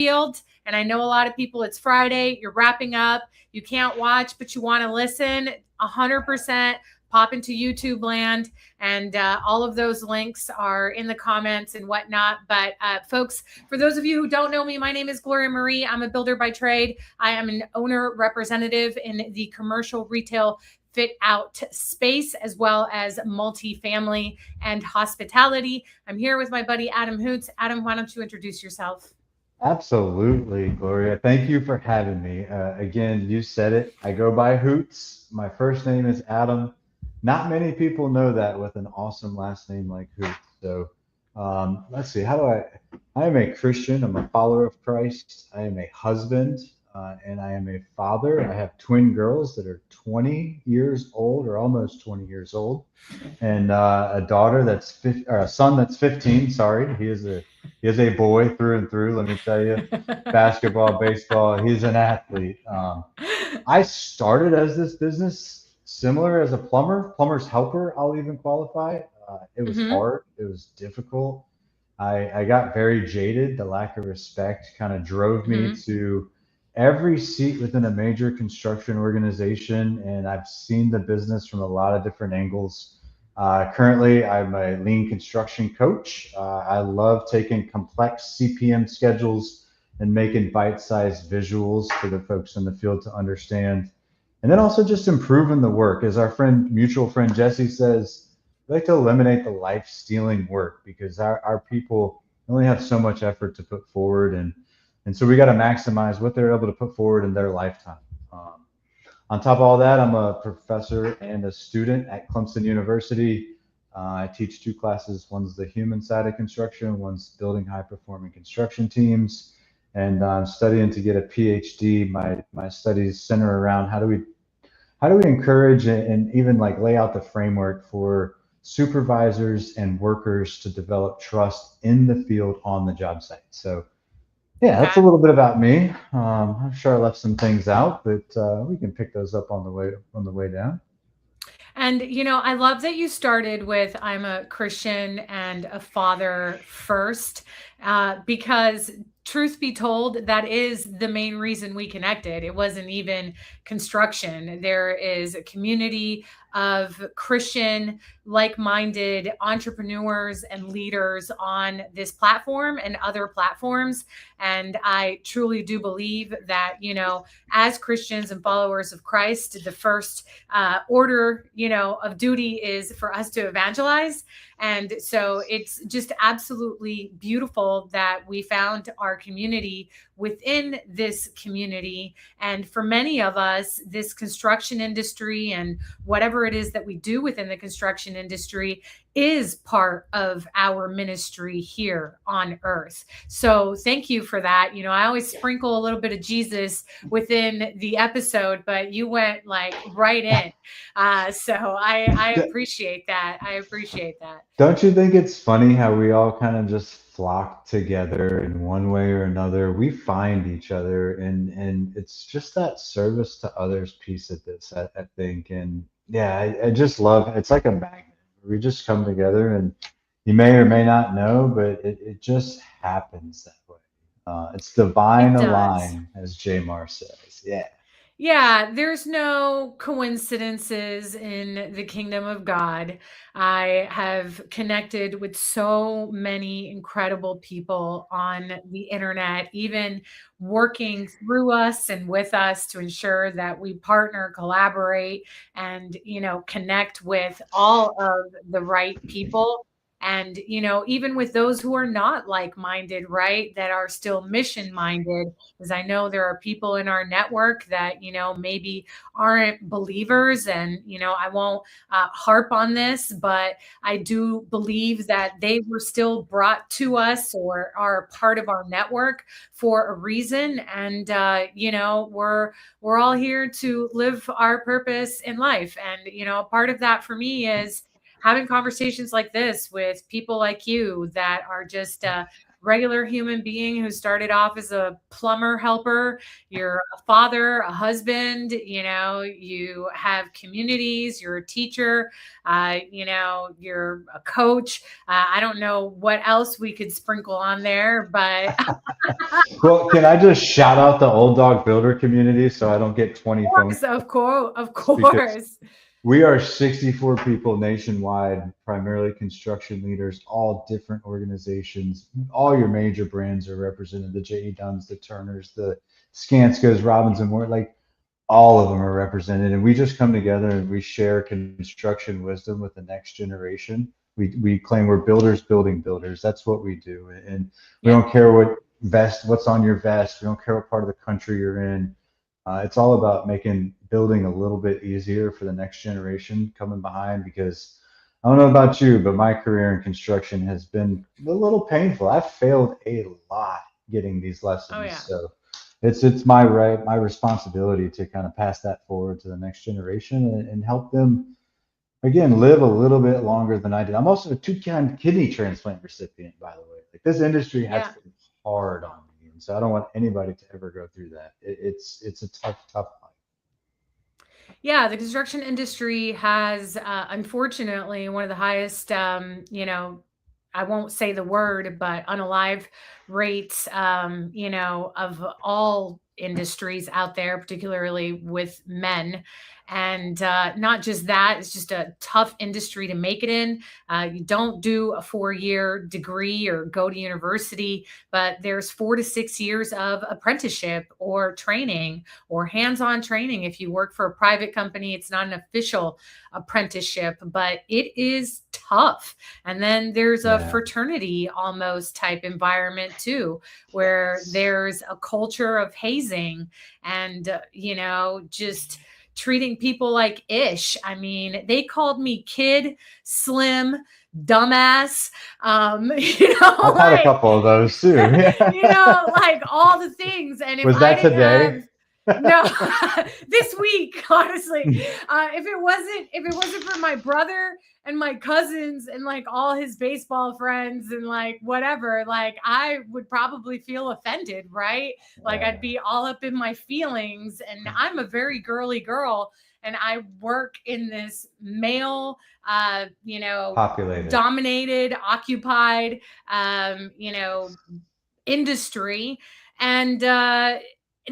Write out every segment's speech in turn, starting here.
field. And I know a lot of people, it's Friday, you're wrapping up, you can't watch, but you want to listen. 100% pop into YouTube land, and all of those links are in the comments and whatnot. But folks, for those of you who don't know me, my name is Gloria Marie. I'm a builder by trade. I am an owner representative in the commercial retail fit out space, as well as multifamily and hospitality. I'm here with my buddy Adam Hoots. Adam, why don't you introduce yourself? Absolutely, Gloria. Thank you for having me. Again, you said it. I go by Hoots. My first name is Adam. Not many people know that with an awesome last name like Hoots. So let's see. How do I? I am a Christian. I'm a follower of Christ. I am a husband, and I am a father. I have twin girls that are 20 years old, or almost 20 years old, and a daughter or a son that's 15. Sorry, he is a boy through and through. Let me tell you, basketball, baseball. He's an athlete. I started as this business similar as a plumber's helper. I'll even qualify. It was Mm-hmm. hard. It was difficult. I got very jaded. The lack of respect kind of drove me Mm-hmm. to every seat within a major construction organization, and I've seen the business from a lot of different angles. Currently, I'm a lean construction coach. I love taking complex CPM schedules and making bite-sized visuals for the folks in the field to understand. And then also just improving the work. As our mutual friend Jesse says, we like to eliminate the life-stealing work because our people only have so much effort to put forward, and so we got to maximize what they're able to put forward in their lifetime. On top of all that, I'm a professor and a student at Clemson University. I teach two classes. One's the human side of construction, one's building high performing construction teams. And I'm studying to get a PhD. My studies center around how do we encourage and even like lay out the framework for supervisors and workers to develop trust in the field on the job site. So yeah, Okay. that's a little bit about me. I'm sure I left some things out, but we can pick those up on the way down. And, I love that you started with I'm a Christian and a father first, because truth be told, that is the main reason we connected. It wasn't even construction. There is a community of Christian, like minded entrepreneurs and leaders on this platform and other platforms. And I truly do believe that, as Christians and followers of Christ, the first order, of duty is for us to evangelize. And so it's just absolutely beautiful that we found our community within this community. And for many of us, this construction industry and whatever it is that we do within the construction industry is part of our ministry here on earth. So thank you for that. I always sprinkle a little bit of Jesus within the episode, but you went like right in. So I appreciate that. I appreciate that. Don't you think it's funny how we all kind of just flock together in one way or another? We find each other, and it's just that service to others piece of this, I think. And yeah, I just love it's like a magnet. We just come together, and you may or may not know, but it just happens that way. It's divine It does. align, as J Mar says. Yeah. Yeah, there's no coincidences in the kingdom of God. I have connected with so many incredible people on the internet, even working through us and with us to ensure that we partner, collaborate, and, connect with all of the right people. And, even with those who are not like minded, right, that are still mission minded, because I know there are people in our network that, maybe aren't believers. And, I won't harp on this, but I do believe that they were still brought to us or are part of our network for a reason. And, we're all here to live our purpose in life. And, part of that for me is having conversations like this with people like you that are just regular human being who started off as a plumber helper. You're a father, a husband, you have communities, you're a teacher, you're a coach. I don't know what else we could sprinkle on there, but Well, can I just shout out the old dog builder community so I don't get 20 phone of because course. we are 64 people nationwide, primarily construction leaders, all different organizations. All your major brands are represented, the J.E. Dunns, the Turners, the Skanska's, Robinson Moore, like all of them are represented. And we just come together and we share construction wisdom with the next generation. We claim we're builders building builders. That's what we do. And we Yeah. don't care what's on your vest. We don't care what part of the country you're in. It's all about making building a little bit easier for the next generation coming behind, because I don't know about you, but my career in construction has been a little painful. I've failed a lot getting these Oh lessons. yeah. So it's my right, my responsibility to kind of pass that forward to the next generation and help them again live a little bit longer than I did. I'm also a two-time kidney transplant recipient, by the way. Like this industry has Yeah. been hard on me, and so I don't want anybody to ever go through that. It's a tough life. Yeah, the construction industry has, unfortunately, one of the highest, I won't say the word, but unalive rates, of all industries out there, particularly with men. And not just that, it's just a tough industry to make it in. You don't do a 4-year degree or go to university, but there's 4 to 6 years of apprenticeship or training or hands-on training. If you work for a private company, it's not an official apprenticeship, but it is tough. And then there's a Yeah. fraternity almost type environment too, where there's a culture of hazing and just treating people like ish. I mean, they called me kid, slim, dumbass, I've had a like couple of those too. like all the things. And if Was I that didn't have today? no this week, honestly, if it wasn't for my brother and my cousins and like all his baseball friends and like whatever, like I would probably feel offended, right? Like I'd be all up in my feelings, and I'm a very girly girl, and I work in this male, Populated. dominated, occupied, industry. And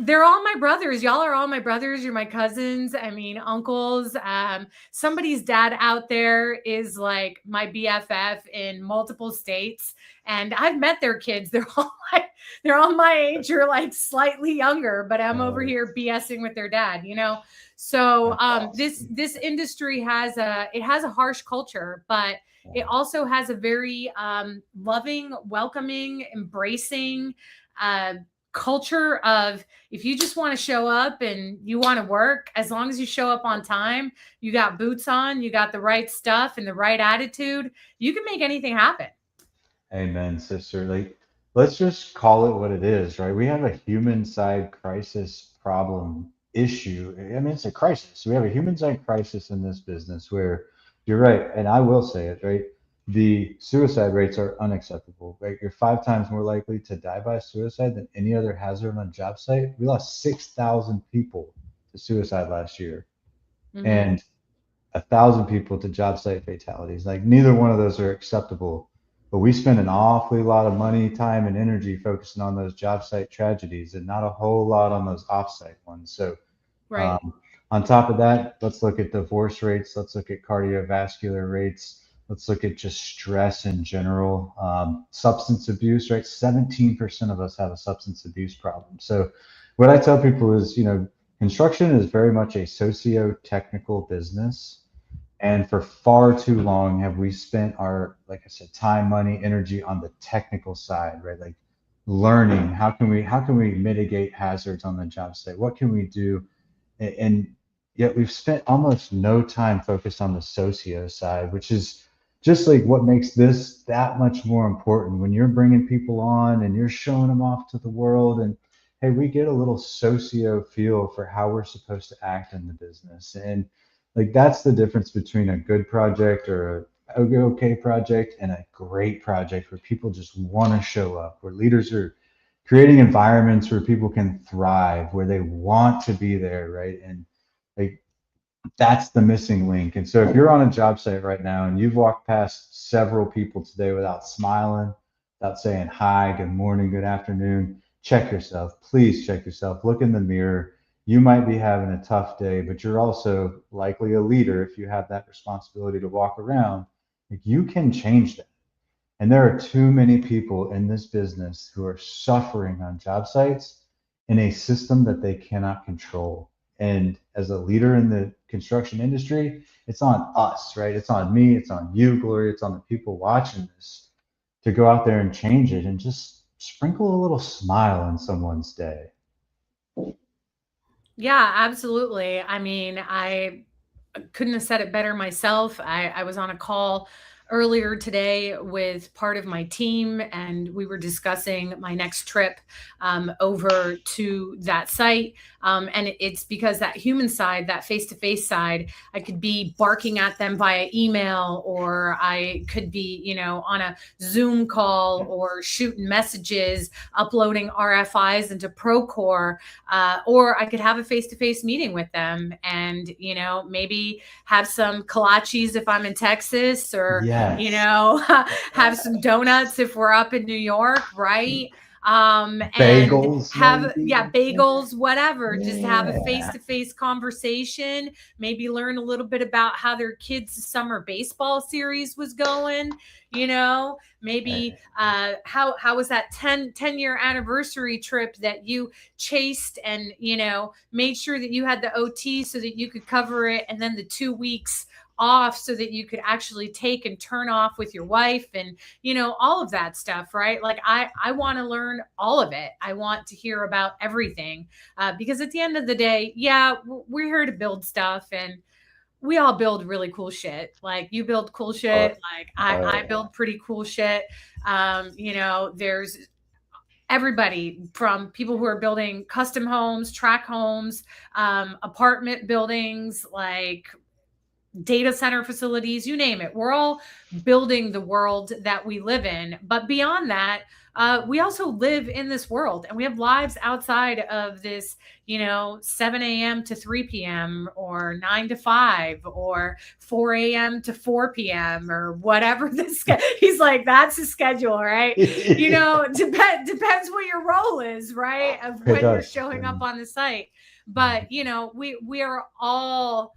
they're all my brothers. Y'all are all my brothers. You're my cousins. I mean, uncles. Somebody's dad out there is like my BFF in multiple states, and I've met their kids. They're all my age or like slightly younger, but I'm over Oh, here BSing with their dad. So that's this awesome. industry has a harsh culture, but it also has a very loving, welcoming, embracing uh, culture of, if you just want to show up and you want to work, as long as you show up on time, you got boots on, you got the right stuff and the right attitude, you can make anything happen. Amen, sister. Like, let's just call it what it is, right? We have a human side crisis problem issue. I mean, it's a crisis. We have a human side crisis in this business where you're right, and I will say it, right? The suicide rates are unacceptable. Right? You're 5 times more likely to die by suicide than any other hazard on a job site. We lost 6,000 people to suicide last year, Hmm. and 1,000 people to job site fatalities. Like neither one of those are acceptable. But we spend an awfully lot of money, time, and energy focusing on those job site tragedies and not a whole lot on those offsite ones. So Right. um, on top of that, let's look at divorce rates. Let's look at cardiovascular rates. Let's look at just stress in general. Substance abuse, right? 17% of us have a substance abuse problem. So what I tell people is, construction is very much a socio-technical business. And for far too long have we spent our, like I said, time, money, energy on the technical side, right? Like learning how can we mitigate hazards on the job site? What can we do? And yet we've spent almost no time focused on the socio side, which is just like what makes this that much more important. When you're bringing people on and you're showing them off to the world, and hey, we get a little socio feel for how we're supposed to act in the business. And like that's the difference between a good project or okay project and a great project where people just want to show up, where leaders are creating environments where people can thrive, where they want to be there, right? And like that's the missing link. And so if you're on a job site right now and you've walked past several people today without smiling, without saying hi, good morning, good afternoon, check yourself. Please check yourself. Look in the mirror. You might be having a tough day, but you're also likely a leader if you have that responsibility to walk around. Like you can change that. And there are too many people in this business who are suffering on job sites in a system that they cannot control. And as a leader in the construction industry, it's on us, right? It's on me, it's on you, Gloria, it's on the people watching this to go out there and change it and just sprinkle a little smile in someone's day. Yeah, absolutely. I mean, I couldn't have said it better myself. I was on a call earlier today with part of my team, and we were discussing my next trip over to that site. And it's because that human side, that face to face side, I could be barking at them via email, or I could be, on a Zoom call or shooting messages, uploading RFIs into Procore, or I could have a face to face meeting with them and, maybe have some kolaches if I'm in Texas, or, Yes. have some donuts if we're up in New York, right? And Bagels, have, maybe. yeah, bagels, whatever, just have a Yeah. face-to-face conversation, maybe learn a little bit about how their kids' summer baseball series was going, maybe how was that 10-year anniversary trip that you chased and made sure that you had the OT so that you could cover it, and then the 2 weeks off so that you could actually take and turn off with your wife, and all of that stuff, right? Like I want to learn all of it. I want to hear about everything, because at the end of the day, yeah, we're here to build stuff, and we all build really cool shit. Like you build cool Oh, shit, like I yeah. build pretty cool shit. There's everybody from people who are building custom homes, track homes, apartment buildings, like data center facilities, you name it. We're all building the world that we live in. But beyond that, we also live in this world, and we have lives outside of this, 7 a.m. to 3 p.m. or 9 to 5 or 4 a.m. to 4 p.m. or whatever this he's like, that's his schedule, right? Depends what your role is, right? Of It when you're does. showing up on the site. But, we are all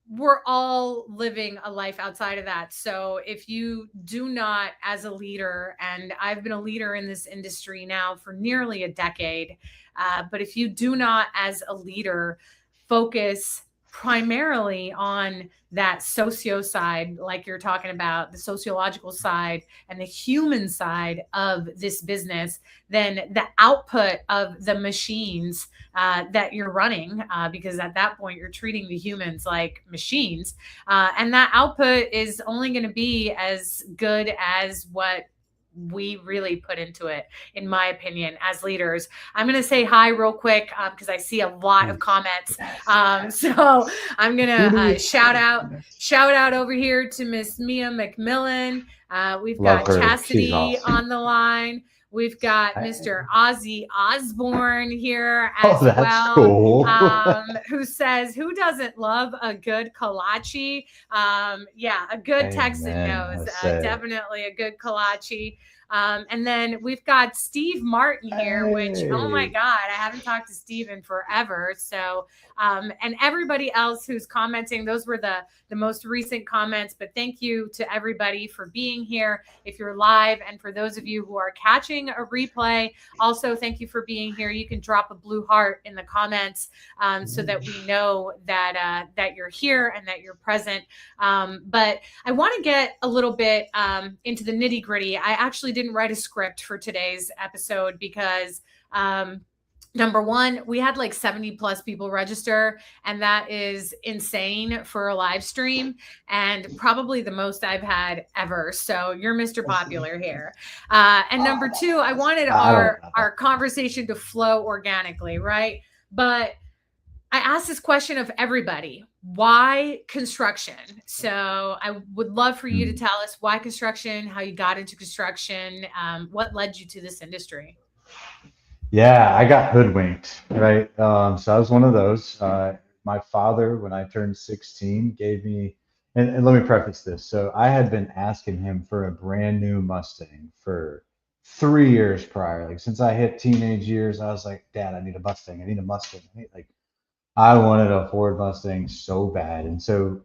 we're all living a life outside of that. So if you do not, as a leader, and I've been a leader in this industry now for nearly a decade, but if you do not, as a leader, focus primarily on that socio side, like you're talking about, the sociological side and the human side of this business, then the output of the machines that you're running, because at that point you're treating the humans like machines, and that output is only going to be as good as what we really put into it, in my opinion, as leaders. I'm going to say hi real quick because I see a lot of comments. Yes. So I'm going Who do to we shout out over here to Miss Mia McMillan. We've love got her? She's Chastity awesome. on the line. We've got Mr. Ozzy Osbourne here Oh, as that's well, cool. who says, who doesn't love a good kolache? Yeah, a good Texan Amen. knows, I say. definitely a good kolache. And then we've got Steve Martin here, which, oh my Hey. God, I haven't talked to Steve in forever. So, and everybody else who's commenting, those were the most recent comments. But thank you to everybody for being here if you're live. And for those of you who are catching a replay, also thank you for being here. You can drop a blue heart in the comments, so that we know that you're here and that you're present. But I want to get a little bit into the nitty gritty. I actually didn't write a script for today's episode because number one, we had like 70 plus people register, and that is insane for a live stream, and probably the most I've had ever. So you're Mr. Popular here. And number two, I wanted our conversation to flow organically, right? But I asked this question of everybody: why construction? So I would love for you to Mm. tell us why construction, how you got into construction, what led you to this industry. Yeah, I got hoodwinked, right? So I was one of those. My father, when I turned 16, gave me, and let me preface this. So I had been asking him for a brand new Mustang for 3 years prior. Like since I hit teenage years, I was like, Dad, I need a Mustang. I need a Mustang. Like I wanted a Ford Mustang so bad. And so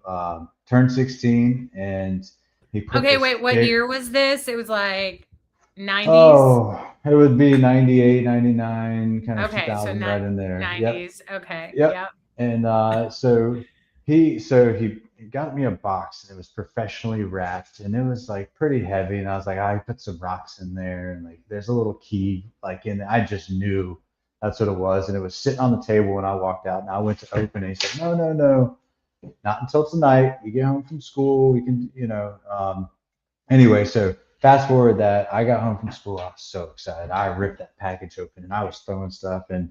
turned 16 and he put Okay, this wait, what big, year was this? It was like 90s. oh, it would be 98, 99, kind of Okay, so 2000 right in there. Yep. 90s. Okay, Yep. yep. And so he got me a box and it was professionally wrapped and it was like pretty heavy. And I was like, I put some rocks in there and like there's a little key like in there. I just knew that's what it was. And it was sitting on the table when I walked out and I went to open it. He said, no, no, no, not until tonight. You get home from school. We can, anyway, so fast forward that I got home from school. I was so excited. I ripped that package open and I was throwing stuff. And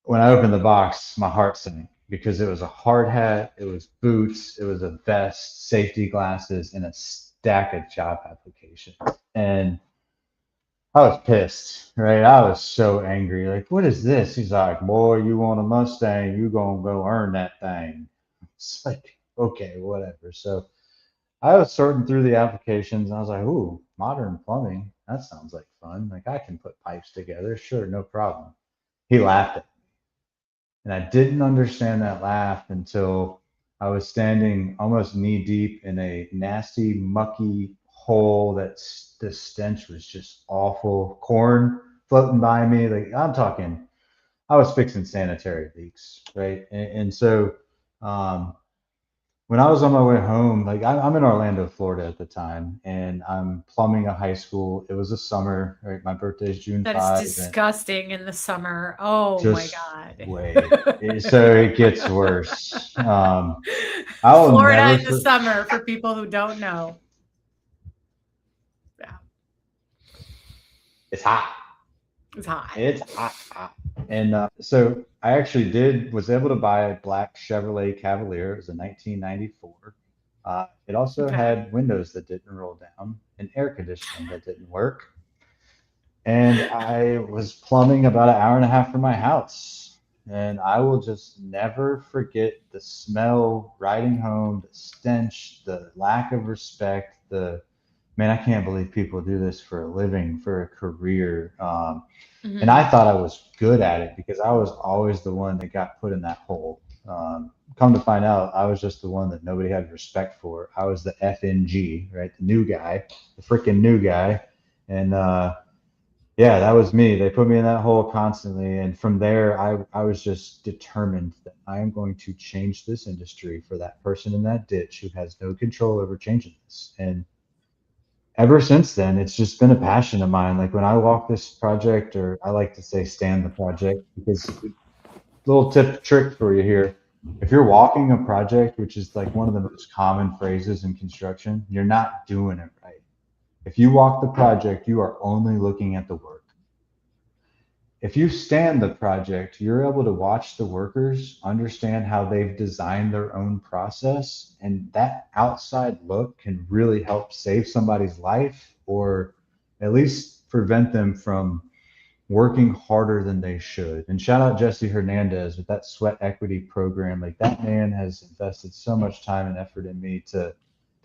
when I opened the box, my heart sank because it was a hard hat, it was boots, it was a vest, safety glasses, and a stack of job applications. And I was pissed, right? I was so angry. Like, what is this? He's like, boy, you want a Mustang, you gonna go earn that thing. It's like, okay, whatever. So I was sorting through the applications and I was like, ooh, modern plumbing. That sounds like fun. Like I can put pipes together. Sure, no problem. He laughed at and I didn't understand that laugh until I was standing almost knee deep in a nasty, mucky hole that the stench was just awful. Corn floating by me. Like I'm talking, I was fixing sanitary leaks, right? And so um, when I was on my way home, like I'm in Orlando, Florida at the time, and I'm plumbing a high school. It was a summer, right? My birthday is June That is 5, and disgusting in the summer. Oh my just God. wait. So it gets worse. I will Florida never. in the summer for people who don't know. Yeah, It's hot. it's hot. It's hot, hot. And so I actually was able to buy a black Chevrolet Cavalier. It was a 1994. It also Okay. had windows that didn't roll down and air conditioning that didn't work. And I was plumbing about an hour and a half from my house. And I will just never forget the smell riding home, the stench, the lack of respect, the man, I can't believe people do this for a living, for a career. And Mhm. I thought I was good at it because I was always the one that got put in that hole. Come to find out, I was just the one that nobody had respect for. I was the FNG, right? The new guy, the freaking new guy. And yeah, that was me. They put me in that hole constantly. And from there, I was just determined that I am going to change this industry for that person in that ditch who has no control over changing this. And ever since then, it's just been a passion of mine. Like when I walk this project, or I like to say stand the project, because little tip trick for you here. If you're walking a project, which is like one of the most common phrases in construction, you're not doing it right. If you walk the project, you are only looking at the work. If you stand the project, you're able to watch the workers, understand how they've designed their own process, and that outside look can really help save somebody's life or at least prevent them from working harder than they should. And shout out Jesse Hernandez with that sweat equity program. Like that man has invested so much time and effort in me to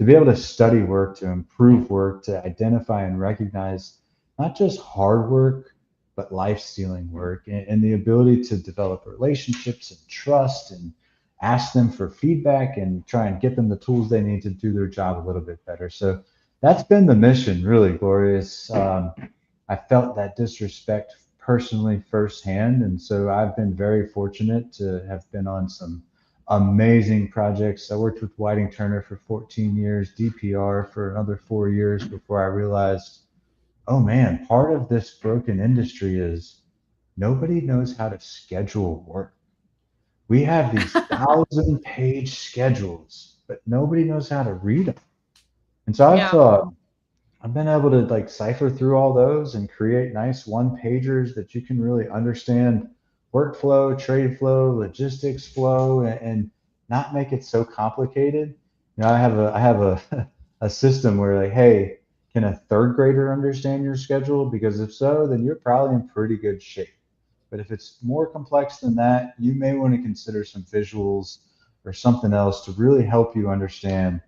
be able to study work, to improve work, to identify and recognize not just hard work, but life stealing work and the ability to develop relationships and trust and ask them for feedback and try and get them the tools they need to do their job a little bit better. So that's been the mission, really, Glorious. I felt that disrespect personally firsthand. And so I've been very fortunate to have been on some amazing projects. I worked with Whiting Turner for 14 years, DPR for another 4 years before I realized, oh man, part of this broken industry is nobody knows how to schedule work. We have these 1,000-page schedules, but nobody knows how to read them. And so Yeah. I've been able to like cipher through all those and create nice one pagers that you can really understand workflow, trade flow, logistics flow, and not make it so complicated. I have a a system where like, hey, can a third grader understand your schedule? Because if so, then you're probably in pretty good shape. But if it's more complex than that, you may want to consider some visuals or something else to really help you understand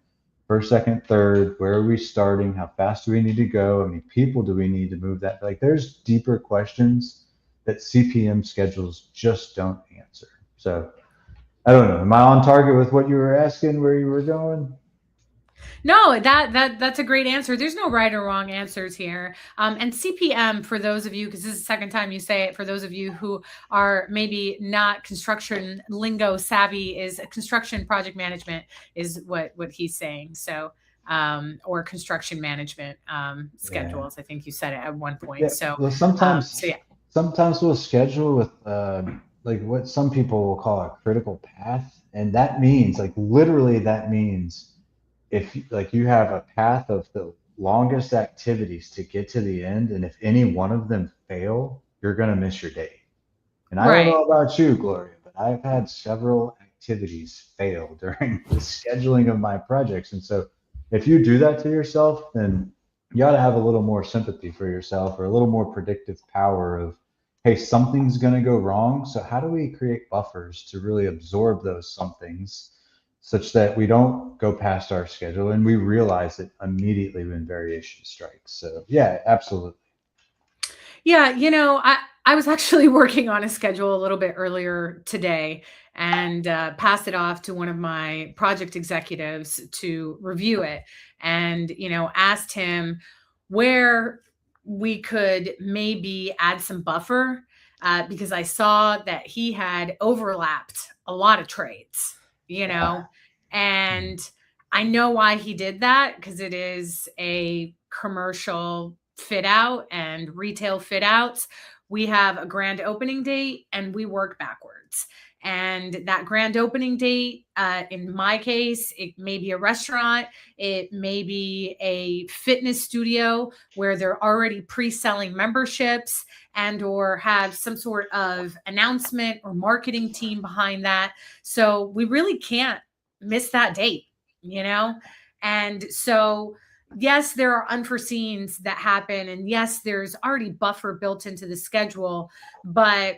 first, second, third, where are we starting? How fast do we need to go? How many people do we need to move that? Like there's deeper questions that CPM schedules just don't answer. So I don't know. Am I on target with what you were asking, where you were going? No, that's a great answer. There's no right or wrong answers here. And CPM, for those of you, because this is the second time you say it, for those of you who are maybe not construction lingo savvy, is construction project management is what he's saying. So or construction management Yeah. schedules. I think you said it at one point. Yeah. So Well, so yeah. sometimes we'll schedule with like what some people will call a critical path, and that means like literally that means if like you have a path of the longest activities to get to the end, and if any one of them fail, you're gonna miss your day. And I don't Right. know about you, Gloria, but I've had several activities fail during the scheduling of my projects. And so if you do that to yourself, then you ought to have a little more sympathy for yourself or a little more predictive power of, hey, something's going to go wrong. So how do we create buffers to really absorb those somethings such that we don't go past our schedule and we realize it immediately when variation strikes? So yeah, absolutely. Yeah, I was actually working on a schedule a little bit earlier today and passed it off to one of my project executives to review it and, asked him where we could maybe add some buffer because I saw that he had overlapped a lot of trades, you Yeah. know, and I know why he did that because it is a commercial fit out and retail fit outs. We have a grand opening date and we work backwards. And that grand opening date, in my case, it may be a restaurant, it may be a fitness studio where they're already pre-selling memberships and or have some sort of announcement or marketing team behind that. So we really can't miss that date, you know? And so yes, there are unforeseens that happen. And yes, there's already buffer built into the schedule. But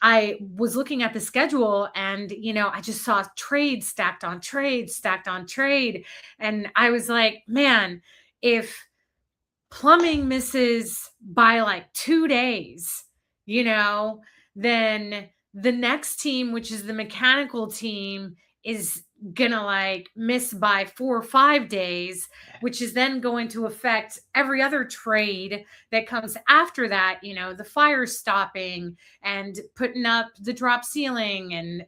I was looking at the schedule and, I just saw trade stacked on trade, stacked on trade. And I was like, man, if plumbing misses by like 2 days, you know, then the next team, which is the mechanical team, is gonna like miss by 4 or 5 days, which is then going to affect every other trade that comes after that, the fire stopping and putting up the drop ceiling and,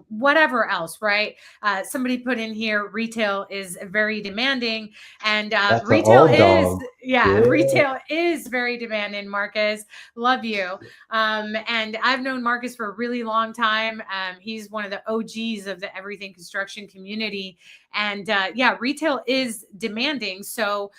whatever else, right? Somebody put in here retail is very demanding and That's an old dog. Yeah. retail is very demanding. Marcus, love you. And I've known Marcus for a really long time. He's one of the OGs of the everything construction community. And yeah, retail is demanding. So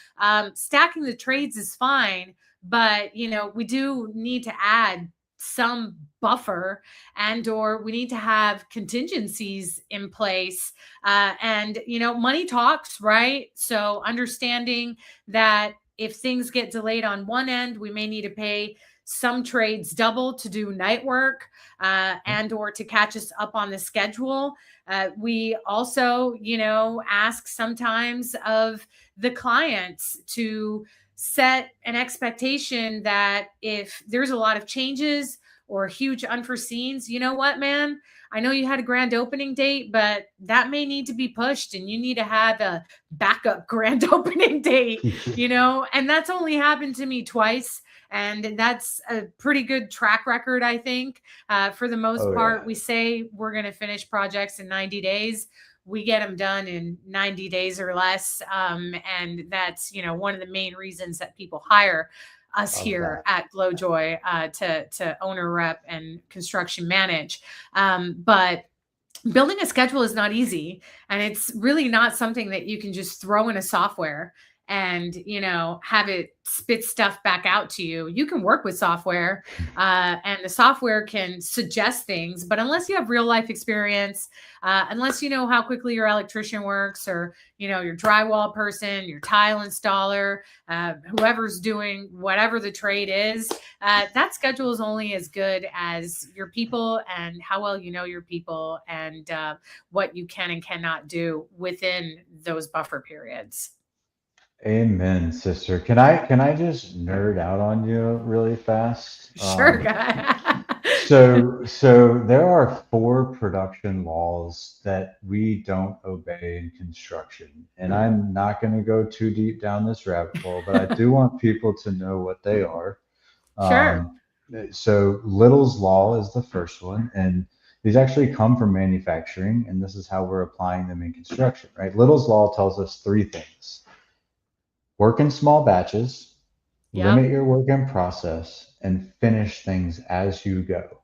stacking the trades is fine, but we do need to add some buffer and or we need to have contingencies in place and money talks, right? So understanding that if things get delayed on one end, we may need to pay some trades double to do night work and or to catch us up on the schedule. We also, ask sometimes of the clients to set an expectation that if there's a lot of changes or huge unforeseens, you know what, man? I know you had a grand opening date, but that may need to be pushed and you need to have a backup grand opening date, and that's only happened to me twice. And that's a pretty good track record, I think. For the most Oh part, yeah. we say we're going to finish projects in 90 days. We get them done in 90 days or less. And that's, one of the main reasons that people hire us Love here that. at GloJoy to owner rep and construction manage. But building a schedule is not easy and it's really not something that you can just throw in a software and, have it spit stuff back out to you. You can work with software, and the software can suggest things, but unless you have real life experience, unless you know how quickly your electrician works, or, your drywall person, your tile installer, whoever's doing whatever the trade is, that schedule is only as good as your people and how well you know your people, and what you can and cannot do within those buffer periods. Amen, sister. Can I just nerd out on you really fast? Sure, guy. So there are four production laws that we don't obey in construction, and I'm not going to go too deep down this rabbit hole, but I do want people to know what they are. Sure. Um, so Little's law is the first one, and these actually come from manufacturing, and this is how we're applying them in construction, right? Little's law tells us three things: work in small batches, Yep. limit your work in process, and finish things as you go.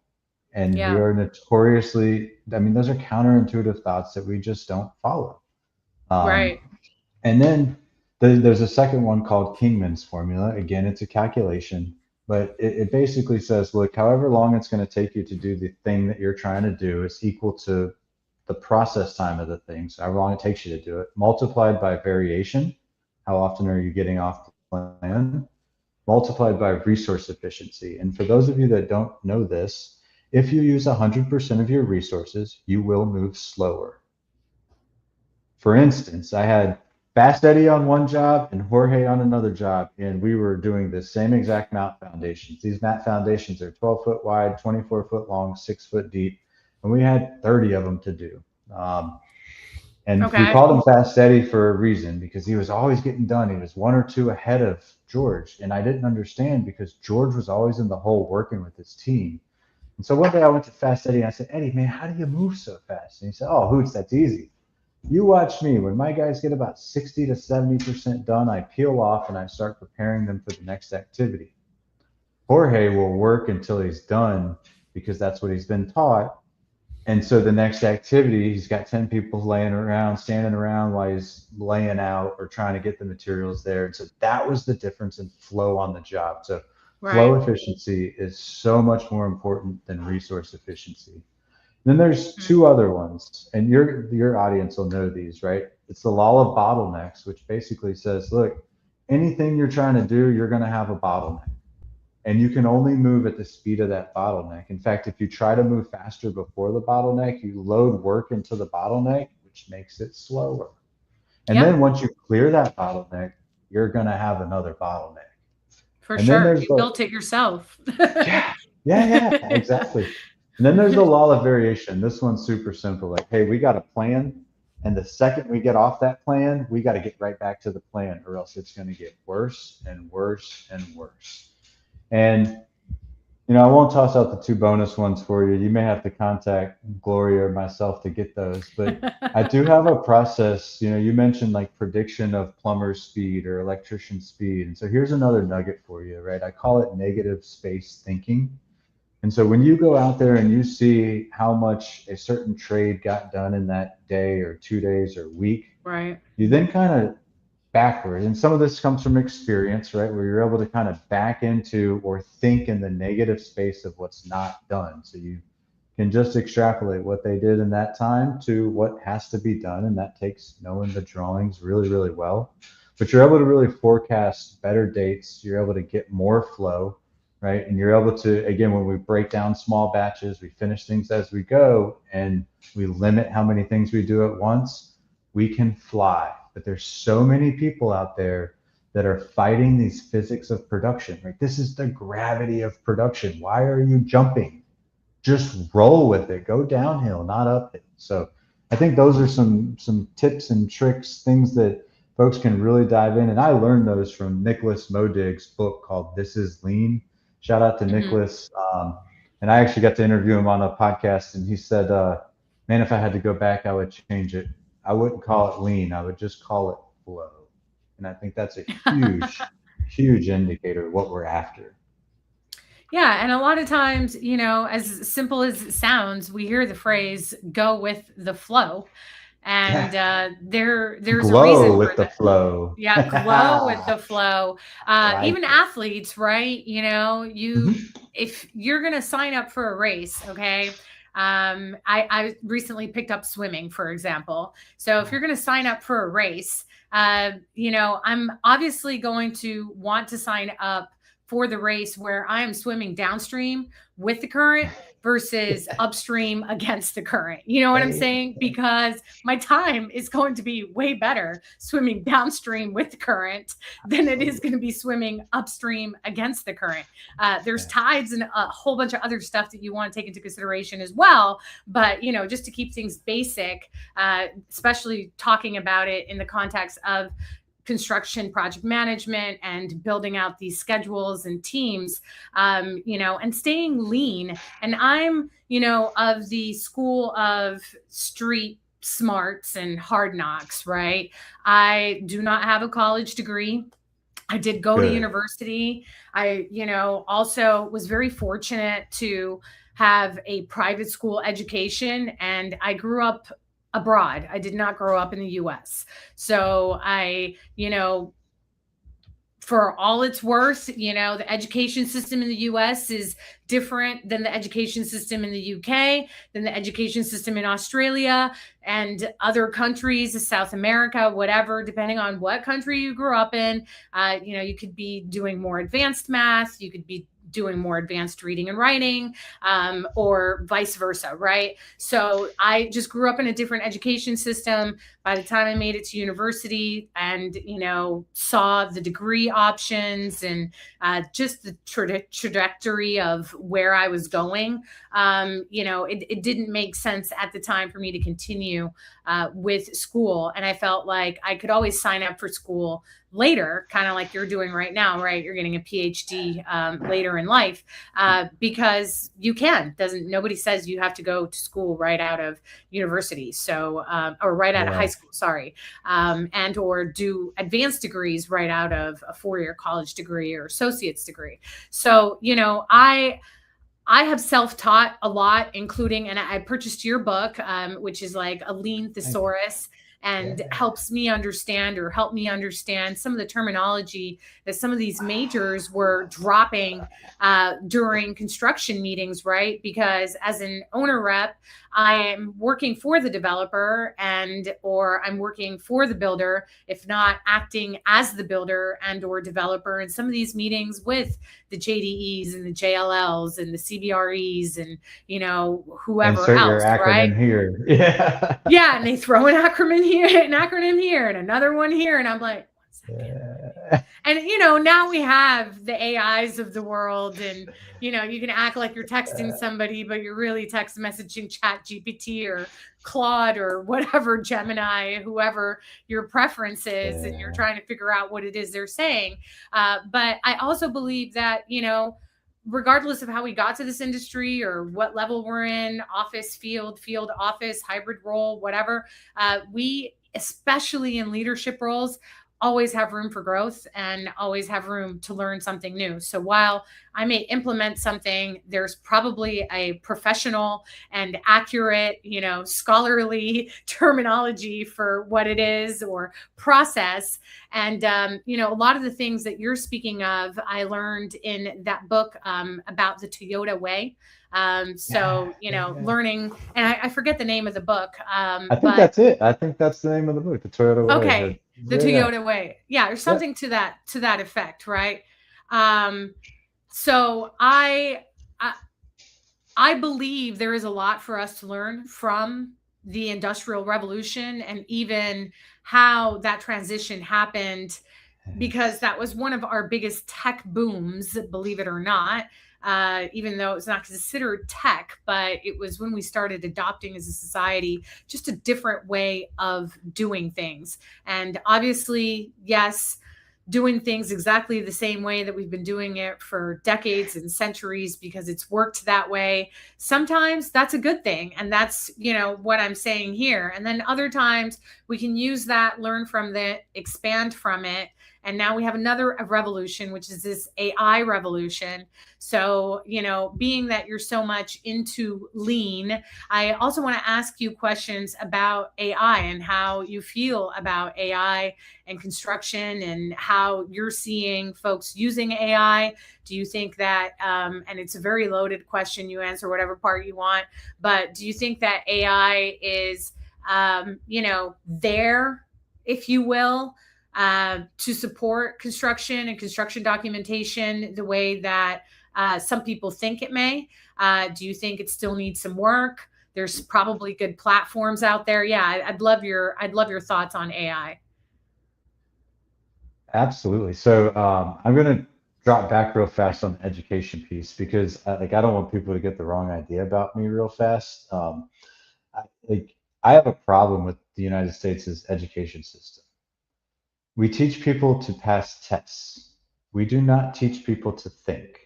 And we Yeah. are notoriously, I mean, those are counterintuitive thoughts that we just don't follow. Um, Right. and then there's a second one called Kingman's formula. Again, it's a calculation, but it basically says, look, however long it's going to take you to do the thing that you're trying to do is equal to the process time of the thing. So however long it takes you to do it, multiplied by variation. How often are you getting off the plan? Multiplied by resource efficiency. And for those of you that don't know this, if you use 100% of your resources, you will move slower. For instance, I had Fast Eddie on one job and Jorge on another job, and we were doing the same exact mat foundations. These mat foundations are 12-foot wide, 24-foot long, 6 foot deep, and we had 30 of them to do. Um, and we Okay. called him Fast Eddie for a reason, because he was always getting done. He was one or two ahead of George, and I didn't understand because George was always in the hole working with his team. And so one day I went to Fast Eddie and I said, Eddie, man, how do you move so fast? And he said, oh, Hoots, that's easy. You watch me. When my guys get about 60 to 70% done, I peel off and I start preparing them for the next activity. Jorge will work until he's done because that's what he's been taught. And so the next activity, he's got 10 people laying around, standing around while he's laying out or trying to get the materials there. And so that was the difference in flow on the job. So flow Right. efficiency is so much more important than resource efficiency. Then there's Mhm. two other ones, and your audience will know these, right? It's the law of bottlenecks, which basically says, look, anything you're trying to do, you're going to have a bottleneck, and you can only move at the speed of that bottleneck. In fact, if you try to move faster before the bottleneck, you load work into the bottleneck, which makes it slower. And Yep. then once you clear that bottleneck, you're going to have another bottleneck. For And then sure. there's You the built it yourself. yeah, yeah, exactly. And then there's the law of variation. This one's super simple. Like, hey, we got a plan, and the second we get off that plan, we got to get right back to the plan, or else it's going to get worse and worse and worse. And I won't toss out the two bonus ones for you. You may have to contact Gloria or myself to get those, but I do have a process. You mentioned like prediction of plumber speed or electrician speed. And so here's another nugget for you, right? I call it negative space thinking. And so when you go out there and you see how much a certain trade got done in that day or 2 days or week, Right. you then kind of backward. And some of this comes from experience, right? Where you're able to kind of back into or think in the negative space of what's not done. So you can just extrapolate what they did in that time to what has to be done. And that takes knowing the drawings really, really well. But you're able to really forecast better dates. You're able to get more flow, right? And you're able to, again, when we break down small batches, we finish things as we go, and we limit how many things we do at once, we can fly. But there's so many people out there that are fighting these physics of production, right? This is the gravity of production. Why are you jumping? Just roll with it. Go downhill, not uphill. So I think those are some tips and tricks, things that folks can really dive in. And I learned those from Nicholas Modig's book called This Is Lean. Shout out to Mhm. Nicholas. And I actually got to interview him on a podcast, and he said, man, if I had to go back, I would change it. I wouldn't call it lean. I would just call it flow. And I think that's a huge, huge indicator of what we're after. Yeah, and a lot of times, as simple as it sounds, we hear the phrase "go with the flow." And there's a Glow reason for with the that. flow. Yeah, glow with the flow. Like Even it. athletes, right? Mhm. If you're gonna sign up for a race, okay. I recently picked up swimming, for example. So if you're gonna sign up for a race, I'm obviously going to want to sign up for the race where I am swimming downstream with the current versus upstream against the current. You know what I'm Hey, saying? Because my time is going to be way better swimming downstream with the current than it is absolutely. going to be swimming upstream against the current. There's Yeah. tides and a whole bunch of other stuff that you want to take into consideration as well. But, just to keep things basic, especially talking about it in the context of construction project management and building out these schedules and teams, and staying lean. And I'm, of the school of street smarts and hard knocks, right? I do not have a college degree. I did go to Good. university. I, also was very fortunate to have a private school education, and I grew up abroad. I did not grow up in the US. So I, for all it's worth, the education system in the US is different than the education system in the UK, than the education system in Australia and other countries, South America, whatever, depending on what country you grew up in. You could be doing more advanced math, you could be doing more advanced reading and writing, or vice versa, right? So I just grew up in a different education system. By the time I made it to university and, saw the degree options and just the trajectory of where I was going, it didn't make sense at the time for me to continue with school. And I felt like I could always sign up for school later, kind of like you're doing right now, right? You're getting a PhD later in life, because you can. Doesn't Nobody says you have to go to school right out of university, so or right out of high Yeah. school, sorry, and or do advanced degrees right out of a 4-year college degree or associate's degree. So I have self-taught a lot, including, and I purchased your book, which is like a lean Thank you. thesaurus, and Yeah. helps me understand, or help me understand, some of the terminology that some of these majors were dropping during construction meetings, right? Because as an owner rep, I'm working for the developer or I'm working for the builder, if not acting as the builder and or developer in some of these meetings with the JDEs and the JLLs and the CBREs and, whoever Insert your else, right? acronym here. Yeah. Yeah, and they throw an acronym here and another one here, and I'm like, one second. Yeah. And now we have the AIs of the world, and you can act like you're texting somebody, but you're really text messaging Chat GPT or Claude or whatever, Gemini, whoever your preference is, and you're Yeah. trying to figure out what it is they're saying. But I also believe that regardless of how we got to this industry or what level we're in, office, field office, hybrid role, whatever, we, especially in leadership roles, always have room for growth and always have room to learn something new. So while I may implement something, there's probably a professional and accurate, scholarly terminology for what it is or process. And, a lot of the things that you're speaking of, I learned in that book about the Toyota way. Yeah. Yeah. Learning, and I forget the name of the book, I think but that's it. I think that's the name of the book, The Toyota Way. okay, the Yeah. Toyota way. Yeah, or Yeah. something to that effect, right? Um, so I I believe there is a lot for us to learn from the Industrial Revolution and even how that transition happened, because that was one of our biggest tech booms, believe it or not. Even though it's not considered tech, but it was when we started adopting as a society just a different way of doing things. And obviously, yes, doing things exactly the same way that we've been doing it for decades and centuries because it's worked that way. Sometimes that's a good thing. And that's, what I'm saying here. And then other times we can use that, learn from it, expand from it, And now we have another revolution, which is this AI revolution. So, being that you're so much into lean, I also want to ask you questions about AI and how you feel about AI and construction and how you're seeing folks using AI. Do you think that, and it's a very loaded question, you answer whatever part you want, but do you think that AI is, there, if you will, to support construction and construction documentation the way that some people think it may? Do you think it still needs some work? There's probably good platforms out there. Yeah, I'd love your thoughts on AI. Absolutely. So I'm going to drop back real fast on the education piece because I don't want people to get the wrong idea about me real fast. I, like I have a problem with the United States' education system. We teach people to pass tests. We do not teach people to think.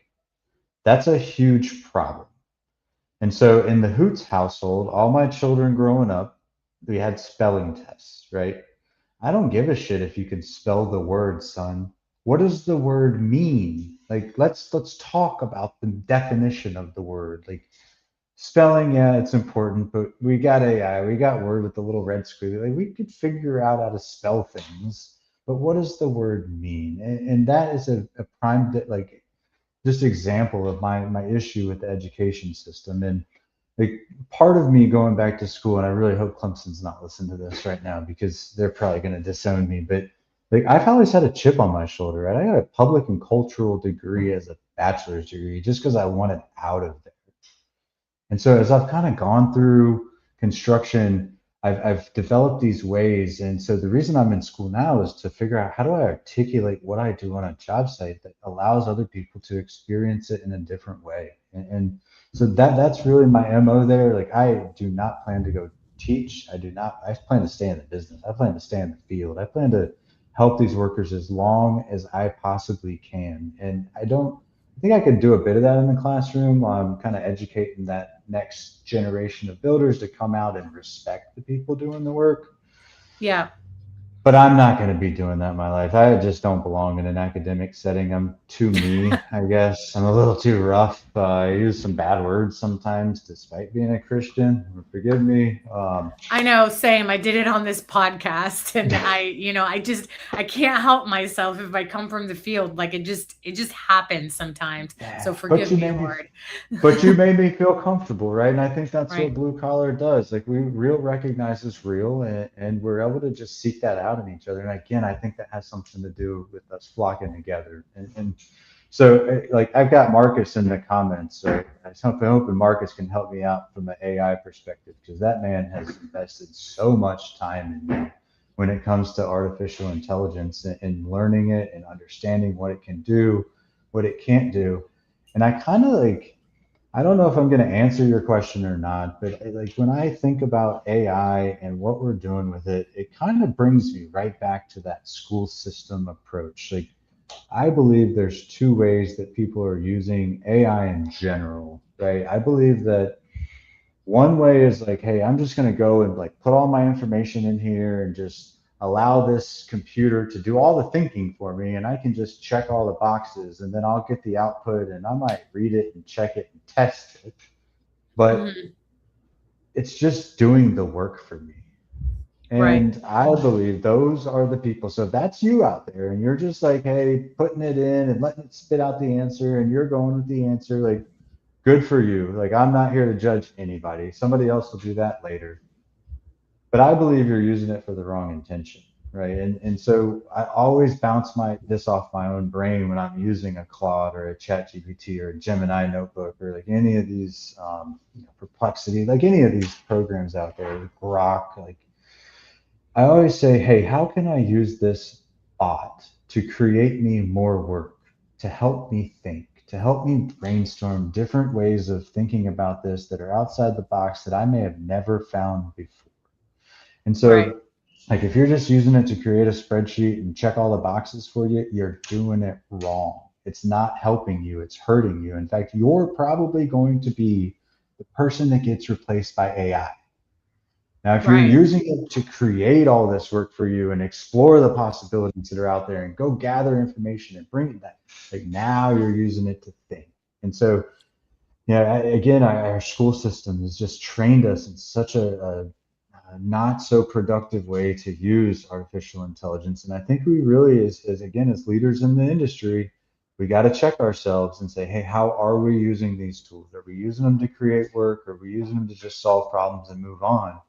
That's a huge problem. And so in the Hoots household, all my children growing up, we had spelling tests, right? I don't give a shit if you can spell the word, son. What does the word mean? Like let's talk about the definition of the word. Like spelling, yeah, it's important, but we got AI, we got Word with the little red squiggly. Like we could figure out how to spell things, but what does the word mean? And that is a prime like just example of my issue with the education system. And like part of me going back to school, and I really hope Clemson's not listening to this right now because they're probably going to disown me. But like I've always had a chip on my shoulder, right? I got a public and cultural degree as a bachelor's degree just because I wanted out of there. And so as I've kind of gone through construction, I've developed these ways. And so the reason I'm in school now is to figure out how do I articulate what I do on a job site that allows other people to experience it in a different way. And so that's really my MO there. Like I do not plan to go teach. I plan to stay in the business. I plan to stay in the field. I plan to help these workers as long as I possibly can. And I think I could do a bit of that in the classroom while I'm kind of educating that next generation of builders to come out and respect the people doing the work. Yeah. But I'm not going to be doing that in my life. I just don't belong in an academic setting. I'm too me, I guess. I'm a little too rough. I use some bad words sometimes, despite being a Christian. Forgive me. I know, same. I did it on this podcast and I can't help myself if I come from the field. Like it just happens sometimes. So but forgive you me, made me Lord. But you made me feel comfortable, right? And I think that's what Right. blue collar does. Like we real recognizes real, and we're able to just seek that out in each other. And again, I think that has something to do with us flocking together. And so, like I've got Marcus in the comments, so I'm hoping Marcus can help me out from an AI perspective because that man has invested so much time in me when it comes to artificial intelligence and learning it and understanding what it can do, what it can't do. And I kind of like I don't know if I'm going to answer your question or not, but like when I think about AI and what we're doing with it, it kind of brings me right back to that school system approach. Like I believe there's two ways that people are using AI in general, right? I believe that one way is like, hey, I'm just going to go and like put all my information in here and just allow this computer to do all the thinking for me. And I can just check all the boxes and then I'll get the output and I might read it and check it and test it. But Mhm. it's just doing the work for me. Right. And I believe those are the people. So if that's you out there and you're just like, hey, putting it in and letting it spit out the answer and you're going with the answer, like, good for you. Like, I'm not here to judge anybody. Somebody else will do that later. But I believe you're using it for the wrong intention, right? And so I always bounce this off my own brain when I'm using a Claude or a Chat GPT or a Gemini notebook or like any of these Perplexity, like any of these programs out there, like Grok. Like I always say, hey, how can I use this bot to create me more work, to help me think, to help me brainstorm different ways of thinking about this that are outside the box that I may have never found before. And Right. so, like, if you're just using it to create a spreadsheet and check all the boxes for you, you're doing it wrong. It's not helping you, it's hurting you. In fact, you're probably going to be the person that gets replaced by AI. Now, if you're Right. using it to create all this work for you and explore the possibilities that are out there and go gather information and bring it back, like now you're using it to think. And so, yeah, again, our school system has just trained us in such a not so productive way to use artificial intelligence. And I think we really, as again, as leaders in the industry, we got to check ourselves and say, hey, how are we using these tools? Are we using them to create work? Are we using them to just solve problems and move on?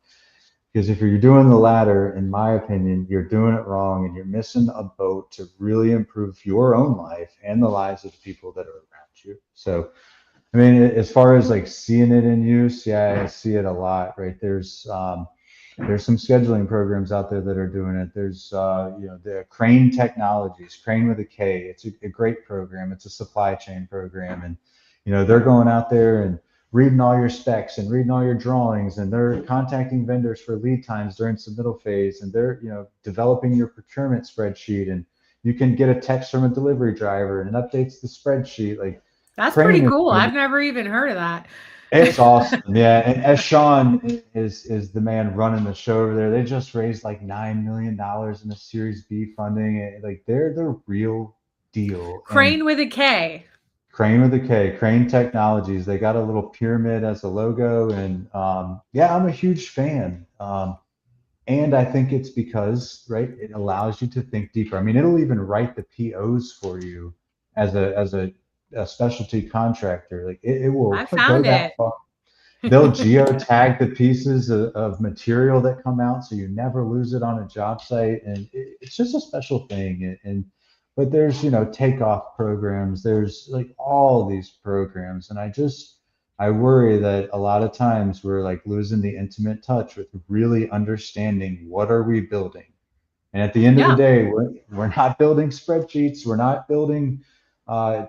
Because if you're doing the latter, in my opinion, you're doing it wrong and you're missing a boat to really improve your own life and the lives of the people that are around you. So, I mean, as far as like seeing it in use, yeah, I see it a lot, right? There's some scheduling programs out there that are doing it. There's the Crane Technologies, Crane with a K. It's a great program. It's a supply chain program, and they're going out there and reading all your specs and reading all your drawings, and they're contacting vendors for lead times during submittal phase, and they're developing your procurement spreadsheet, and you can get a text from a delivery driver and it updates the spreadsheet. Like That's pretty Crane is cool. one of I've never even heard of that. it's awesome, yeah. And as Sean is the man running the show over there, they just raised like $9 million in a Series B funding. Like they're the real deal. And Crane with a K. Crane with a K, Crane Technologies. They got a little pyramid as a logo, and yeah, I'm a huge fan. And I think it's because it allows you to think deeper. I mean, it'll even write the POs for you as a specialty contractor. Like it I will go found that it. far. They'll geotag the pieces of material that come out so you never lose it on a job site. And it's just a special thing. But there's, takeoff programs, there's like all these programs. And I worry that a lot of times we're like losing the intimate touch with really understanding what are we building. And at the end of the Yeah. day, we're not building spreadsheets. We're not building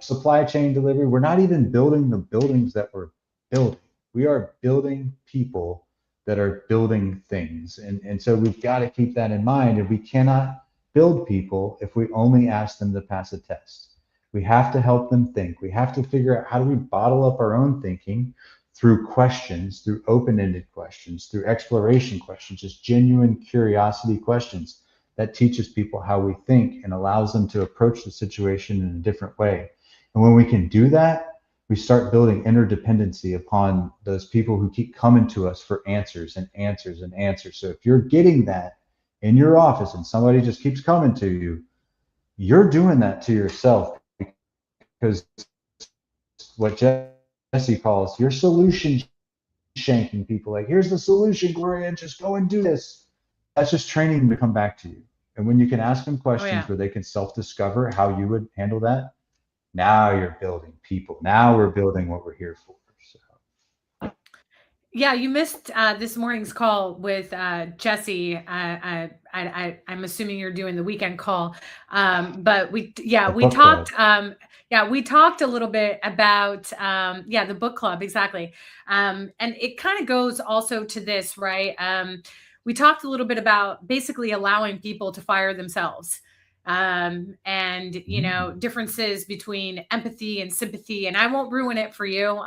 supply chain delivery. We're not even building the buildings that we're building. We are building people that are building things. And so we've got to keep that in mind. And we cannot build people if we only ask them to pass a test. We have to help them think. We have to figure out how do we bottle up our own thinking through questions, through open ended questions, through exploration questions, just genuine curiosity questions that teaches people how we think and allows them to approach the situation in a different way. And when we can do that, we start building interdependency upon those people who keep coming to us for answers and answers and answers. So if you're getting that in your office and somebody just keeps coming to you, you're doing that to yourself because what Jesse calls your solution shanking people. Like, here's the solution, Gloria, and just go and do this. That's just training them to come back to you. And when you can ask them Oh questions yeah. where they can self-discover how you would handle that, now you're building people. Now we're building what we're here for. So Yeah, you missed this morning's call with Jesse. I'm assuming you're doing the weekend call, but yeah, the we book club. talked. Yeah, we talked a little bit about yeah, the book club exactly, and it kind of goes also to this, right? We talked a little bit about basically allowing people to fire themselves, and differences between empathy and sympathy. And I won't ruin it for you,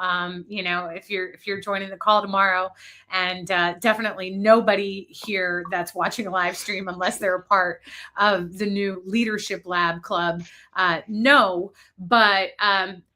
if you're joining the call tomorrow. And definitely nobody here that's watching a live stream, unless they're a part of the new Leadership Lab Club, no. But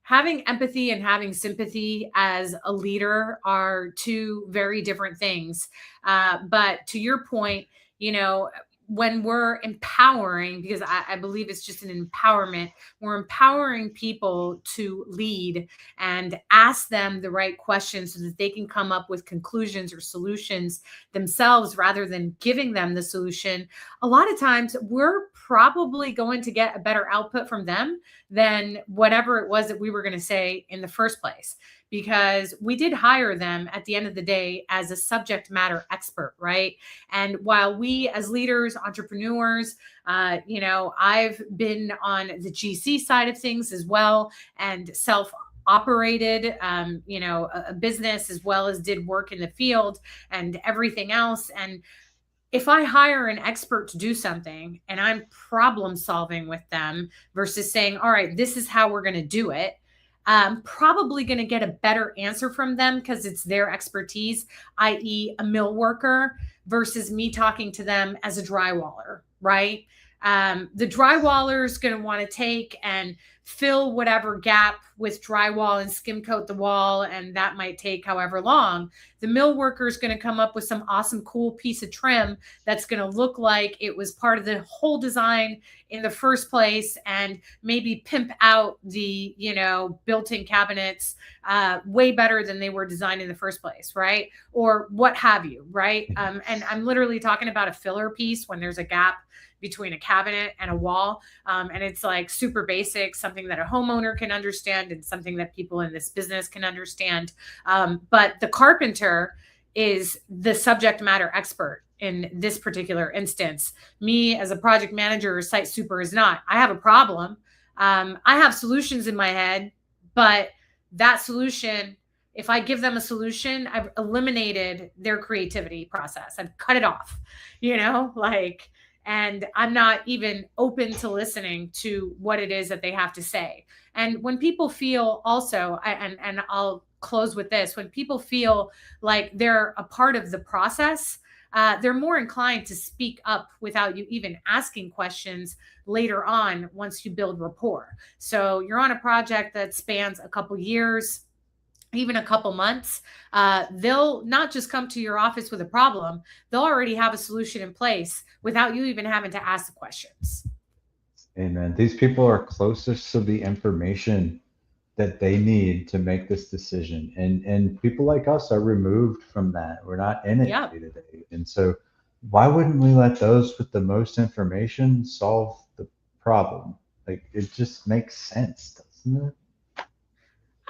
having empathy and having sympathy as a leader are two very different things. But to your point, you know, when we're empowering, because I believe it's just an empowerment, we're empowering people to lead and ask them the right questions so that they can come up with conclusions or solutions themselves rather than giving them the solution. A lot of times we're probably going to get a better output from them than whatever it was that we were going to say in the first place, because we did hire them at the end of the day as a subject matter expert, right? And while we as leaders, entrepreneurs, I've been on the GC side of things as well, and self operated a business, as well as did work in the field and everything else. And if I hire an expert to do something and I'm problem solving with them versus saying, all right, this is how we're going to do it, probably going to get a better answer from them because it's their expertise, i.e. a mill worker, versus me talking to them as a drywaller, right? The drywaller is going to want to take and fill whatever gap with drywall and skim coat the wall, and that might take however long. The mill worker is going to come up with some awesome, cool piece of trim that's going to look like it was part of the whole design in the first place, and maybe pimp out the, built-in cabinets way better than they were designed in the first place, right? Or what have you, right? And I'm literally talking about a filler piece when there's a gap between a cabinet and a wall. And it's like super basic, something that a homeowner can understand and something that people in this business can understand. But the carpenter is the subject matter expert in this particular instance. Me as a project manager or site super is not. I have a problem. I have solutions in my head, but that solution, if I give them a solution, I've eliminated their creativity process. I've cut it off, and I'm not even open to listening to what it is that they have to say. And when people feel also, and I'll close with this, when people feel like they're a part of the process, they're more inclined to speak up without you even asking questions later on once you build rapport. So you're on a project that spans a couple years, even a couple months, they'll not just come to your office with a problem, they'll already have a solution in place without you even having to ask the questions. Amen. These people are closest to the information that they need to make this decision. And people like us are removed from that. We're not in it day to day. And so why wouldn't we let those with the most information solve the problem? Like, it just makes sense, doesn't it?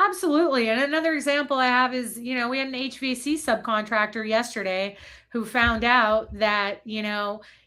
Absolutely. And another example I have is, we had an HVAC subcontractor yesterday who found out that,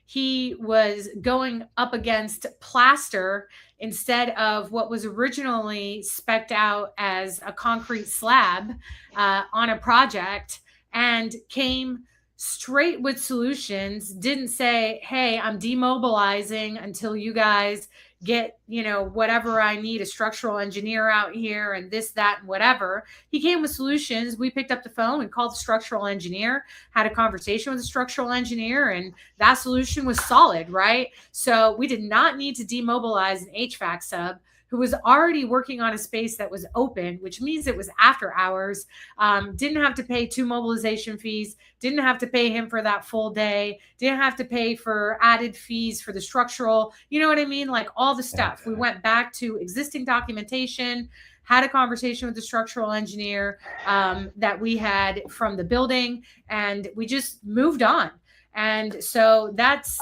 he was going up against plaster instead of what was originally spec'd out as a concrete slab on a project, and came straight with solutions, didn't say, hey, I'm demobilizing until you guys get, whatever I need, a structural engineer out here and this, that, and whatever. He came with solutions. We picked up the phone and called the structural engineer, had a conversation with the structural engineer, and that solution was solid, right? So we did not need to demobilize an HVAC sub who was already working on a space that was open, which means it was after hours, didn't have to pay 2 mobilization fees, didn't have to pay him for that full day, didn't have to pay for added fees for the structural, you know what I mean? Like all the stuff. We went back to existing documentation, had a conversation with the structural engineer that we had from the building, and we just moved on. And so that's,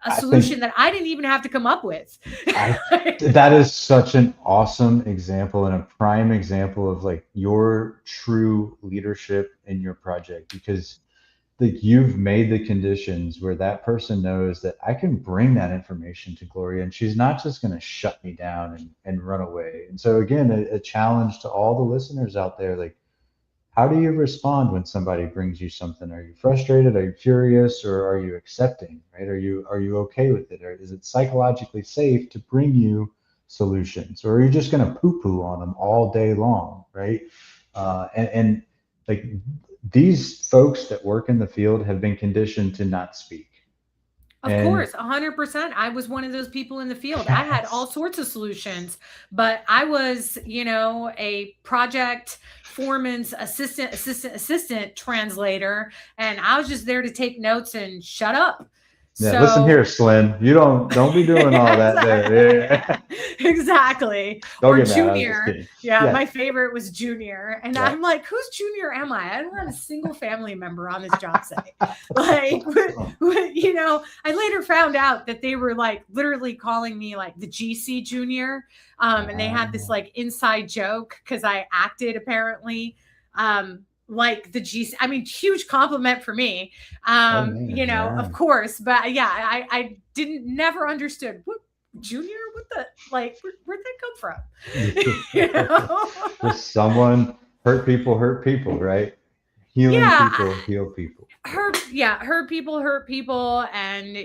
a solution that I didn't even have to come up with. That is such an awesome example and a prime example of like your true leadership in your project, because like you've made the conditions where that person knows that I can bring that information to Gloria and she's not just going to shut me down and run away. And so again, a challenge to all the listeners out there, like, how do you respond when somebody brings you something? Are you frustrated? Are you furious? Or are you accepting, right? Are you okay with it? Or is it psychologically safe to bring you solutions? Or are you just going to poo-poo on them all day long, right? And like these folks that work in the field have been conditioned to not speak. Of course, 100%. I was one of those people in the field. I had all sorts of solutions, but I was, a project foreman's assistant translator, and I was just there to take notes and shut up. Yeah, so, listen here, Slim. You don't be doing all that there. Yeah. Exactly. Don't or Junior. Yeah, my favorite was Junior. And I'm like, whose Junior am I? I don't have a single family member on this job site. Like, I later found out that they were like literally calling me like the GC Junior. And they had this like inside joke because I acted apparently. Like the GC, I mean, huge compliment for me, of course, but I never understood what Junior, what the, like, where'd that come from? Just someone hurt people, right? Healing Yeah, people, heal people. hurt people. And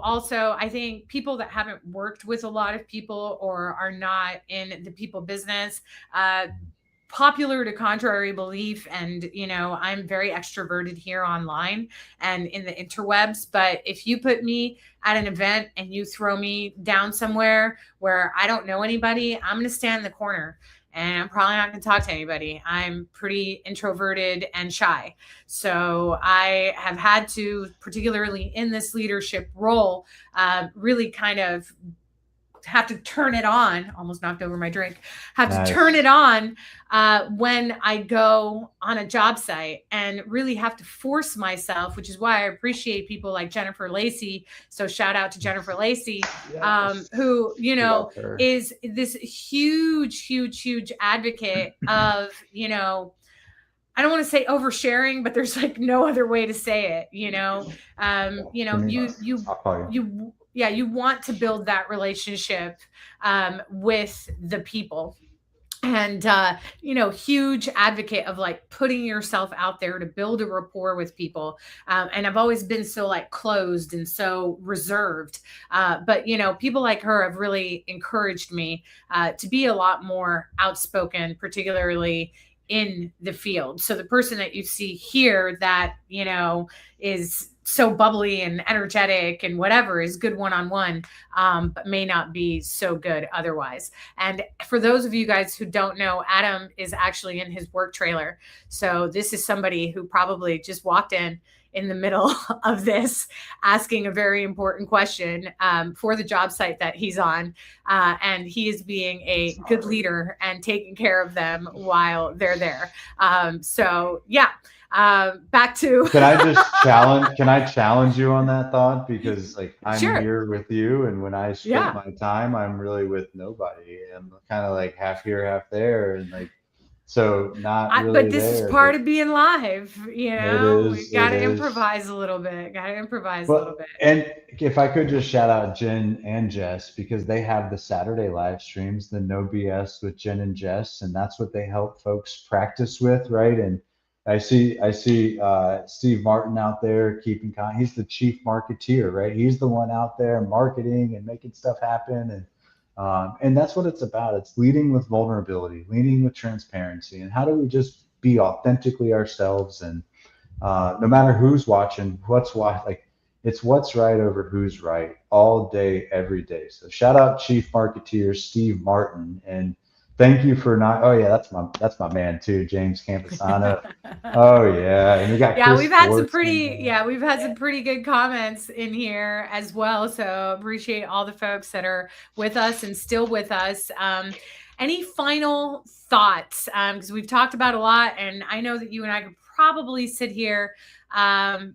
also I think people that haven't worked with a lot of people or are not in the people business, uh popular to contrary belief, and I'm very extroverted here online and in the interwebs, but if you put me at an event and you throw me down somewhere where I don't know anybody, I'm going to stand in the corner and I'm probably not going to talk to anybody. I'm pretty introverted and shy. So I have had to, particularly in this leadership role, really kind of have to turn it on. Almost knocked over my drink. Have to turn it Nice. on when I go on a job site, and really have to force myself, which is why I appreciate people like Jennifer Lacey. So shout out to Jennifer Lacey, Yes. who Love her. is this huge advocate of I don't want to say oversharing, but there's like no other way to say it. You I'll call you. yeah, you want to build that relationship with the people. And huge advocate of like putting yourself out there to build a rapport with people. And I've always been so like closed and so reserved, but people like her have really encouraged me to be a lot more outspoken, particularly in the field. So the person that you see here that is so bubbly and energetic and whatever is good one-on-one, but may not be so good otherwise. And for those of you guys who don't know, Adam is actually in his work trailer. So this is somebody who probably just walked in the middle of this, asking a very important question for the job site that he's on. And he is being a good leader and taking care of them while they're there. So yeah, back to. Can I challenge you on that thought? Because like I'm Sure. here with you, and when I split Yeah. my time, I'm really with nobody. I'm kind of like half here, half there, and like so not But really this is there. part But of being live. it We is, got it to is. improvise a little bit. Got to improvise a little But bit. and if I could just shout out Jen and Jess because they have the Saturday live streams, the No BS with Jen and Jess, and that's what they help folks practice with, right? And I see Steve Martin out there keeping he's the chief marketeer, right? He's the one out there marketing and making stuff happen, and that's what it's about. It's leading with vulnerability, leading with transparency, and how do we just be authentically ourselves and no matter who's watching, like it's what's right over who's right all day, every day. So shout out Chief Marketeer Steve Martin, and thank you for not. Oh yeah, that's my man too, James Campesano. Oh yeah, and we got Yeah, Chris Schwartz in there. we've had some pretty good comments in here as well. So appreciate all the folks that are with us and still with us. Any final thoughts? Because we've talked about a lot, and I know that you and I could probably sit here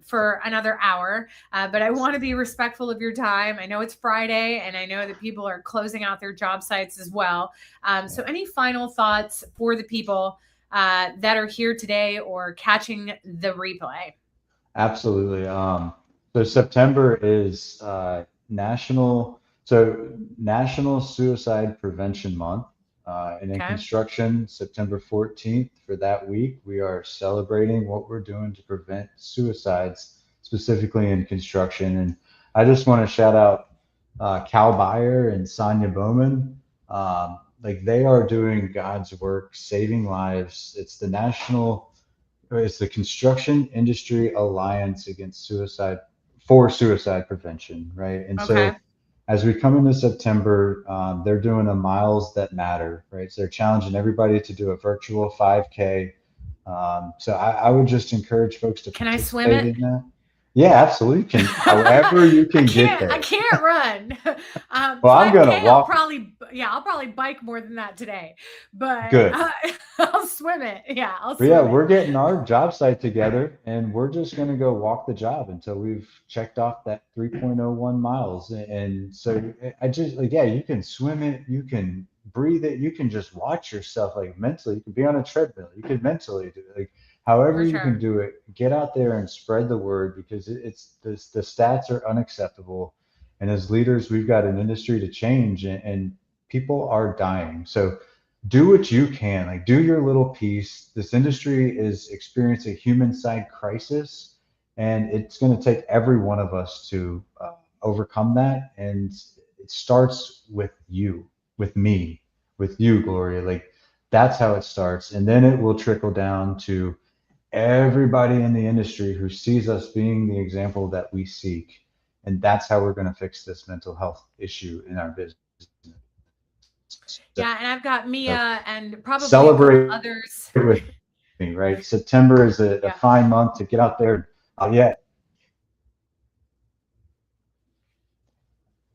for another hour, but I want to be respectful of your time. I know it's Friday, and I know that people are closing out their job sites as well. So any final thoughts for the people that are here today or catching the replay? Absolutely. So September is National Suicide Prevention Month. And in Okay. construction, September 14th, for that week, we are celebrating what we're doing to prevent suicides, specifically in construction. And I just want to shout out Cal Bayer and Sonia Bowman. Like they are doing God's work, saving lives. It's the Construction Industry Alliance against suicide for suicide prevention, right? And Okay. so as we come into September, they're doing a Miles That Matter, right? So they're challenging everybody to do a virtual 5K. So I would just encourage folks to Can I swim participate it? in that. Yeah, absolutely. You can, however you can get I there. can't run. Well, I'm gonna 5K, walk. I'll probably bike more than that today, but Good. I'll swim it. Yeah, I'll But yeah, swim it. we're getting our job site together and we're just going to go walk the job until we've checked off that 3.01 miles. And so I just like, yeah, you can swim it, you can breathe it, you can just watch yourself like mentally. You can be on a treadmill, you can mentally do it. Like, however For you can sure. do it, get out there and spread the word because the stats are unacceptable. And as leaders, we've got an industry to change and people are dying. So do what you can, like do your little piece. This industry is experiencing a human side crisis, and it's going to take every one of us to overcome that. And it starts with you, with me, with you, Gloria. Like that's how it starts, and then it will trickle down to everybody in the industry who sees us being the example that we seek. And that's how we're going to fix this mental health issue in our business. Yeah, and I've got So Mia and probably a couple celebrate others. with me, right? September is a Yeah. fine month to get out there. Yeah.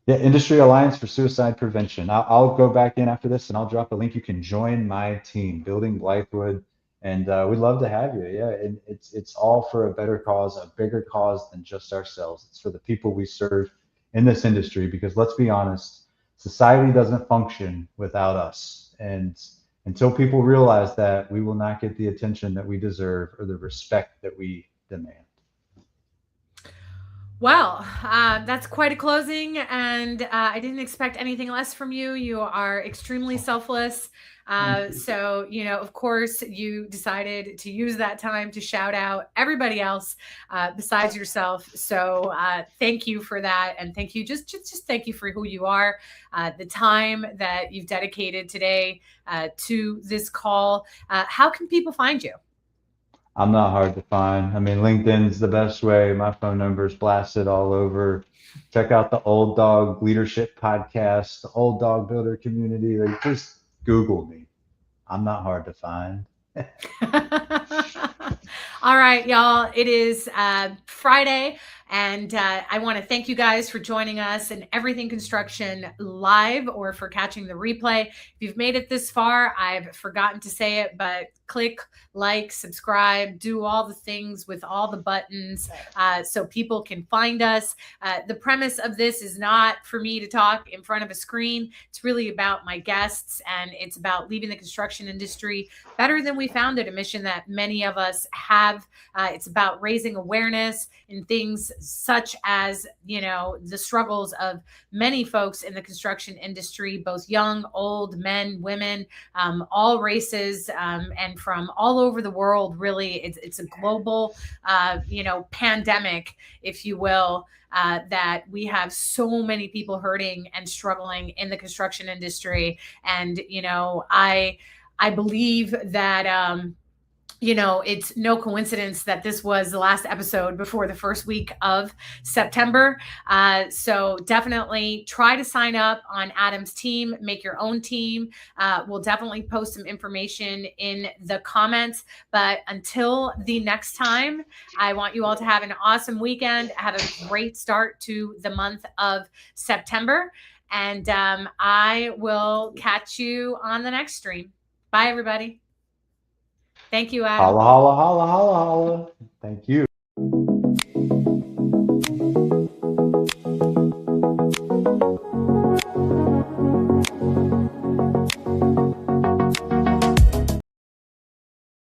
Yeah, Industry Alliance for Suicide Prevention. I'll go back in after this and I'll drop a link. You can join my team, Building Blythewood, and we'd love to have you. Yeah, and it's all for a better cause, a bigger cause than just ourselves. It's for the people we serve in this industry. Because let's be honest, society doesn't function without us. And until people realize that, we will not get the attention that we deserve or the respect that we demand. Well, that's quite a closing, and I didn't expect anything less from you. You are extremely selfless. So, of course, you decided to use that time to shout out everybody else besides yourself. So, thank you for that, and thank you, just thank you for who you are, the time that you've dedicated today to this call. How can people find you? I'm not hard to find. I mean, LinkedIn's the best way. My phone number is blasted all over. Check out the Old Dog Leadership Podcast, the Old Dog Builder Community. Like, just Google me. I'm not hard to find. All right, y'all. It is Friday, and I want to thank you guys for joining us in Everything Construction Live or for catching the replay. If you've made it this far, I've forgotten to say it, but click, like, subscribe, do all the things with all the buttons so people can find us. The premise of this is not for me to talk in front of a screen. It's really about my guests, and it's about leaving the construction industry better than we found it, a mission that many of us have. It's about raising awareness in things such as, the struggles of many folks in the construction industry, both young, old, men, women, all races, and from all over the world. Really, it's a global, pandemic, if you will. That we have so many people hurting and struggling in the construction industry. And, I believe that, it's no coincidence that this was the last episode before the first week of September. So definitely try to sign up on Adam's team, make your own team. We'll definitely post some information in the comments. But until the next time, I want you all to have an awesome weekend. Have a great start to the month of September. And I will catch you on the next stream. Bye, everybody. Thank you, Adam. Holla, holla, holla, holla, holla. Thank you.